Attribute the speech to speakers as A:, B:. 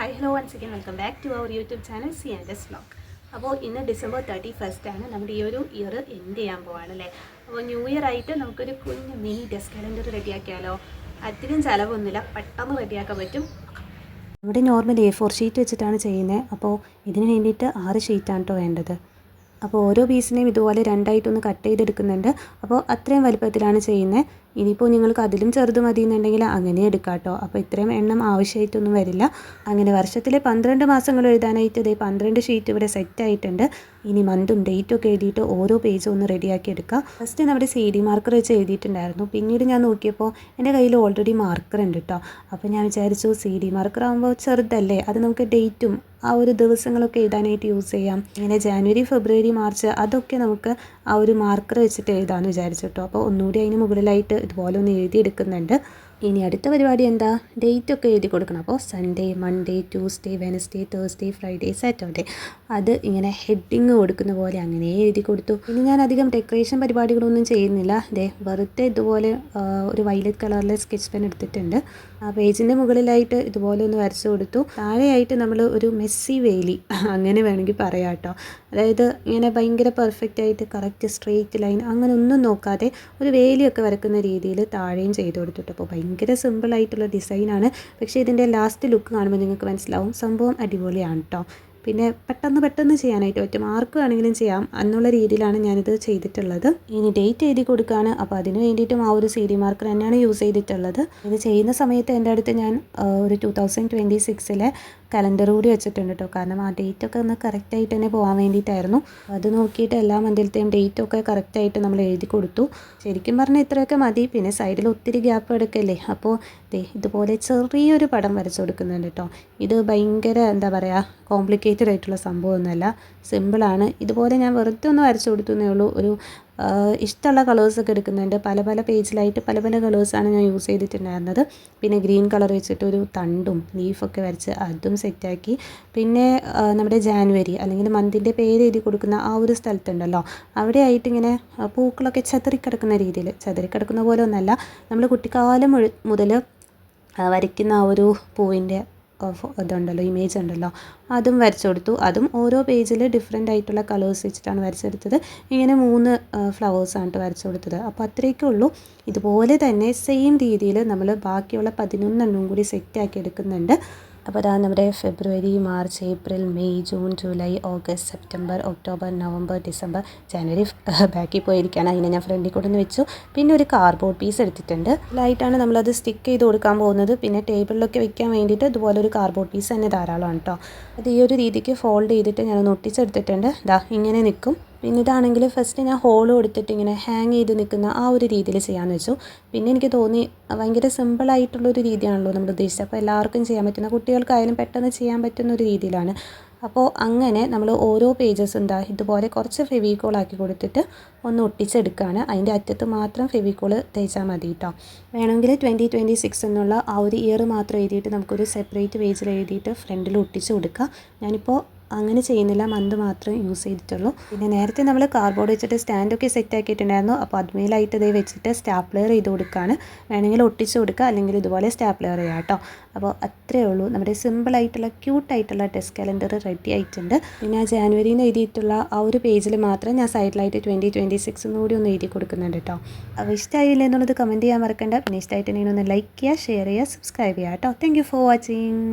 A: Hi hello once again welcome back to our YouTube channel C and S vlog. അപ്പോൾ ഇന്ന് December 31 ആണ്. നമ്മുടെ ഈ ഒരു ഇയർ എൻഡ് ചെയ്യാൻ പോവാണ് അല്ലേ. അപ്പോൾ ന്യൂ ഇയർ ആയിട്ട് നമുക്കൊരു കുഞ്ഞ് മിനി ഡെസ്ക് കലണ്ടർ റെഡിയാക്കിയാലോ. അധികം ചിലവൊന്നുമില്ല, പെട്ടെന്ന് റെഡിയാക്കാൻ പറ്റും. ഇവിടെ നോർമൽ A4 ഷീറ്റ് വെച്ചിട്ടാണ് ചെയ്യുന്നത്. അപ്പോൾ ഇതിന് വേണ്ടിയിട്ട് 6 ഷീറ്റാണ് കേട്ടോ വേണ്ടത്. അപ്പോൾ ഓരോ പീസിനെയും ഇതുപോലെ രണ്ടായിട്ടൊന്ന് കട്ട് ചെയ്തെടുക്കുന്നുണ്ട്. അപ്പോൾ അത്രയും വലുപ്പത്തിലാണ് ചെയ്യുന്നത്. ഇനിയിപ്പോൾ നിങ്ങൾക്ക് അതിലും ചെറുത് മതി എന്നുണ്ടെങ്കിൽ അങ്ങനെ എടുക്കാം കേട്ടോ. അപ്പോൾ ഇത്രയും എണ്ണം ആവശ്യമായിട്ടൊന്നും വരില്ല. അങ്ങനെ വർഷത്തിലെ 12 മാസങ്ങൾ എഴുതാനായിട്ട് ഇതേ 12 ഷീറ്റ് ഇവിടെ സെറ്റ് ആയിട്ടുണ്ട്. ഇനി മന്തും ഡേറ്റും ഒക്കെ എഴുതിയിട്ട് ഓരോ പേജും ഒന്ന് റെഡിയാക്കി എടുക്കുക. ഫസ്റ്റ് നമ്മുടെ CD മാർക്കർ വെച്ച് എഴുതിയിട്ടുണ്ടായിരുന്നു. പിന്നീട് ഞാൻ നോക്കിയപ്പോൾ എൻ്റെ കയ്യിൽ ഓൾറെഡി മാർക്കർ ഉണ്ട് കേട്ടോ. അപ്പോൾ ഞാൻ വിചാരിച്ചു CD മാർക്കർ ആകുമ്പോൾ ചെറുതല്ലേ, അത് നമുക്ക് ഡേറ്റും ആ ഒരു ദിവസങ്ങളൊക്കെ എഴുതാനായിട്ട് യൂസ് ചെയ്യാം. ഇങ്ങനെ ജാനുവരി, ഫെബ്രുവരി, മാർച്ച് അതൊക്കെ നമുക്ക് ആ ഒരു മാർക്കർ വെച്ചിട്ട് എഴുതാമെന്ന് വിചാരിച്ചു കേട്ടോ. അപ്പോൾ ഒന്നുകൂടി അതിന് മുകളിലായിട്ട് ഇതുപോലെ ഒന്ന് എഴുതിയെടുക്കുന്നുണ്ട്. ഇനി അടുത്ത പരിപാടി എന്താ, ഡേറ്റ് ഒക്കെ എഴുതി കൊടുക്കണം. അപ്പോൾ Sunday, Monday, Tuesday, Wednesday, Thursday, Friday, Saturday അത് ഇങ്ങനെ ഹെഡിങ് കൊടുക്കുന്ന പോലെ അങ്ങനെ എഴുതി കൊടുത്തു. ഇനി ഞാൻ അധികം ഡെക്കറേഷൻ പരിപാടികളൊന്നും ചെയ്യുന്നില്ല. വെറുതെ ഇതുപോലെ ഒരു വയലറ്റ് കളറിലെ സ്കെച്ച് പെൻ എടുത്തിട്ടുണ്ട്. ആ പേജിൻ്റെ മുകളിലായിട്ട് ഇതുപോലെ ഒന്ന് വരച്ചു കൊടുത്തു. താഴെയായിട്ട് നമ്മൾ ഒരു മെസ്സി വേലി അങ്ങനെ വേണമെങ്കിൽ പറയാം കേട്ടോ. അതായത് ഇങ്ങനെ ഭയങ്കര പെർഫെക്റ്റ് ആയിട്ട് കറക്റ്റ് സ്ട്രെയിറ്റ് ലൈൻ അങ്ങനെ ഒന്നും നോക്കാതെ ഒരു വേലിയൊക്കെ വരക്കുന്ന രീതിയിൽ താഴെയും ചെയ്ത് കൊടുത്തിട്ട്. അപ്പോൾ ഭയങ്കര സിമ്പിളായിട്ടുള്ള ഡിസൈനാണ്. പക്ഷേ ഇതിൻ്റെ ലാസ്റ്റ് ലുക്ക് കാണുമ്പോൾ നിങ്ങൾക്ക് മനസ്സിലാവും സംഭവം അടിപൊളിയാണ് കേട്ടോ. പിന്നെ പെട്ടെന്ന് ചെയ്യാനായിട്ട് പറ്റും, ആർക്ക് വേണമെങ്കിലും ചെയ്യാം എന്നുള്ള രീതിയിലാണ് ഞാനിത് ചെയ്തിട്ടുള്ളത്. ഇനി ഡേറ്റ് എഴുതി കൊടുക്കുകയാണ്. അപ്പോൾ അതിന് വേണ്ടിയിട്ടും ആ ഒരു CD മാർക്കർ തന്നെയാണ് യൂസ് ചെയ്തിട്ടുള്ളത്. ഇത് ചെയ്യുന്ന സമയത്ത് എൻ്റെ അടുത്ത് ഞാൻ ഒരു 2026 കലണ്ടർ കൂടി വെച്ചിട്ടുണ്ട് കേട്ടോ. കാരണം ആ ഡേറ്റൊക്കെ ഒന്ന് കറക്റ്റായിട്ട് തന്നെ പോകാൻ വേണ്ടിയിട്ടായിരുന്നു. അത് നോക്കിയിട്ട് എല്ലാ മന്തിലത്തെയും ഡേറ്റൊക്കെ കറക്റ്റായിട്ട് നമ്മൾ എഴുതി കൊടുത്തു. ശരിക്കും പറഞ്ഞാൽ ഇത്രയൊക്കെ മതി. പിന്നെ സൈഡിൽ ഒത്തിരി ഗ്യാപ്പ് എടുക്കല്ലേ. അപ്പോൾ ഇതുപോലെ ചെറിയൊരു പടം വരച്ചു കൊടുക്കുന്നുണ്ട് കേട്ടോ. ഇത് ഭയങ്കര എന്താ പറയുക കോംപ്ലിക്കേറ്റഡ് ആയിട്ടുള്ള സംഭവമൊന്നുമല്ല, സിമ്പിളാണ്. ഇതുപോലെ ഞാൻ വെറുതെ ഒന്ന് വരച്ചു കൊടുത്തേ ഉള്ളൂ. ഒരു ഇഷ്ടമുള്ള കളേഴ്സൊക്കെ എടുക്കുന്നുണ്ട്. പല പേജിലായിട്ട് പല കളേഴ്സാണ് ഞാൻ യൂസ് ചെയ്തിട്ടുണ്ടായിരുന്നത്. പിന്നെ ഗ്രീൻ കളർ വെച്ചിട്ട് ഒരു തണ്ടും ലീഫൊക്കെ വരച്ച് അതും സെറ്റാക്കി. പിന്നെ നമ്മുടെ ജാനുവരി അല്ലെങ്കിൽ മന്തിൻ്റെ പേര് എഴുതി കൊടുക്കുന്ന ആ ഒരു സ്ഥലത്തുണ്ടല്ലോ, അവിടെ ആയിട്ട് ഇങ്ങനെ പൂക്കളൊക്കെ ചതറിക്കിടക്കുന്ന രീതിയിൽ, ചതറിക്കിടക്കുന്ന പോലെ ഒന്നല്ല, നമ്മൾ കുട്ടിക്കാലം മുതൽ വരയ്ക്കുന്ന ആ ഒരു പൂവിൻ്റെ ഇതുണ്ടല്ലോ, ഇമേജ് ഉണ്ടല്ലോ, അതും വരച്ചു കൊടുത്തു. അതും ഓരോ പേജിൽ ഡിഫറെൻ്റ് ആയിട്ടുള്ള കളേഴ്സ് വെച്ചിട്ടാണ് വരച്ചെടുത്തത്. ഇങ്ങനെ 3 ഫ്ലവേഴ്സാണ് വരച്ചു കൊടുത്തത്. അപ്പോൾ അത്രയൊക്കെ ഉള്ളൂ. ഇതുപോലെ തന്നെ സെയിം രീതിയിൽ നമ്മൾ ബാക്കിയുള്ള 11 കൂടി സെറ്റാക്കി എടുക്കുന്നുണ്ട്. അപ്പോൾ അതാ നമ്മുടെ ഫെബ്രുവരി, March, April, May, June, July, August, September, October, November, December, ജനുവരി ബാക്കിൽ പോയിരിക്കുകയാണ്. അതിനെ ഞാൻ ഫ്രണ്ടിൽ കൂടെ ഒന്ന് വെച്ചു. പിന്നെ ഒരു കാർഡ്ബോർഡ് പീസ് എടുത്തിട്ടുണ്ട്. ഇതിലായിട്ടാണ് നമ്മളത് സ്റ്റിക്ക് ചെയ്ത് കൊടുക്കാൻ പോകുന്നത്. പിന്നെ ടേബിളിലൊക്കെ വെക്കാൻ വേണ്ടിയിട്ട് ഇതുപോലെ ഒരു കാർഡ്ബോർഡ് പീസ് തന്നെ ധാരാളമാണ് കേട്ടോ. അത് ഈ ഒരു രീതിക്ക് ഫോൾഡ് ചെയ്തിട്ട് ഞാനൊന്ന് ഒട്ടിച്ചെടുത്തിട്ടുണ്ട്. ഇങ്ങനെ നിൽക്കും. പിന്നെ ഇതാണെങ്കിൽ ഫസ്റ്റ് ഞാൻ ഹോള് കൊടുത്തിട്ട് ഇങ്ങനെ ഹാങ് ചെയ്ത് നിൽക്കുന്ന ആ ഒരു രീതിയിൽ ചെയ്യാമെന്ന് വെച്ചു. പിന്നെ എനിക്ക് തോന്നി ഭയങ്കര സിമ്പിളായിട്ടുള്ളൊരു രീതിയാണല്ലോ നമ്മൾ ഉദ്ദേശിച്ചത്. അപ്പോൾ എല്ലാവർക്കും ചെയ്യാൻ പറ്റുന്ന, കുട്ടികൾക്കായാലും പെട്ടെന്ന് ചെയ്യാൻ പറ്റുന്ന ഒരു രീതിയിലാണ്. അപ്പോൾ അങ്ങനെ നമ്മൾ ഓരോ പേജസ് ഇതുപോലെ കുറച്ച് ഫെവിക്കോളാക്കി കൊടുത്തിട്ട് ഒന്ന് ഒട്ടിച്ചെടുക്കുകയാണ്. അതിൻ്റെ അറ്റത്ത് മാത്രം ഫെവിക്കോൾ തേച്ചാൽ മതി കേട്ടോ. വേണമെങ്കിൽ 2026 എന്നുള്ള ആ ഒരു ഇയർ മാത്രം എഴുതിയിട്ട് നമുക്കൊരു സെപ്പറേറ്റ് പേജിൽ എഴുതിയിട്ട് ഫ്രണ്ടിൽ ഒട്ടിച്ച് കൊടുക്കുക. ഞാനിപ്പോൾ അങ്ങനെ ചെയ്യുന്നില്ല, മന്ത് മാത്രമേ യൂസ് ചെയ്തിട്ടുള്ളൂ. പിന്നെ നേരത്തെ നമ്മൾ കാർഡ്ബോർഡ് വെച്ചിട്ട് സ്റ്റാൻഡൊക്കെ സെറ്റ് ആക്കിയിട്ടുണ്ടായിരുന്നു. അപ്പോൾ അതുമേലായിട്ട് ഇതേ വെച്ചിട്ട് സ്റ്റാപ്ലെയർ ചെയ്ത് കൊടുക്കുകയാണ്. വേണമെങ്കിൽ ഒട്ടിച്ച് കൊടുക്കുക, അല്ലെങ്കിൽ ഇതുപോലെ സ്റ്റാപ്ലെയർ ചെയ്യാം കേട്ടോ. അപ്പോൾ അത്രയേ ഉള്ളൂ. നമ്മുടെ സിമ്പിളായിട്ടുള്ള ക്യൂട്ടായിട്ടുള്ള ഡെസ്ക് കലണ്ടർ റെഡി ആയിട്ടുണ്ട്. പിന്നെ ആ ജാനുവരിയിൽ നിന്ന് എഴുതിയിട്ടുള്ള ആ ഒരു പേജിൽ മാത്രം ഞാൻ സൈഡിലായിട്ട് 2026 കൂടി ഒന്ന് എഴുതി കൊടുക്കുന്നുണ്ട് കേട്ടോ. അപ്പോൾ ഇഷ്ടമായില്ല എന്നുള്ളത് കമൻറ്റ് ചെയ്യാൻ മറക്കണ്ട. പിന്നെ ഇഷ്ടമായിട്ടുണ്ടെങ്കിൽ ഒന്ന് ലൈക്ക് ചെയ്യുക, ഷെയർ ചെയ്യുക, സബ്സ്ക്രൈബ് ചെയ്യുക കേട്ടോ. Thank you for watching.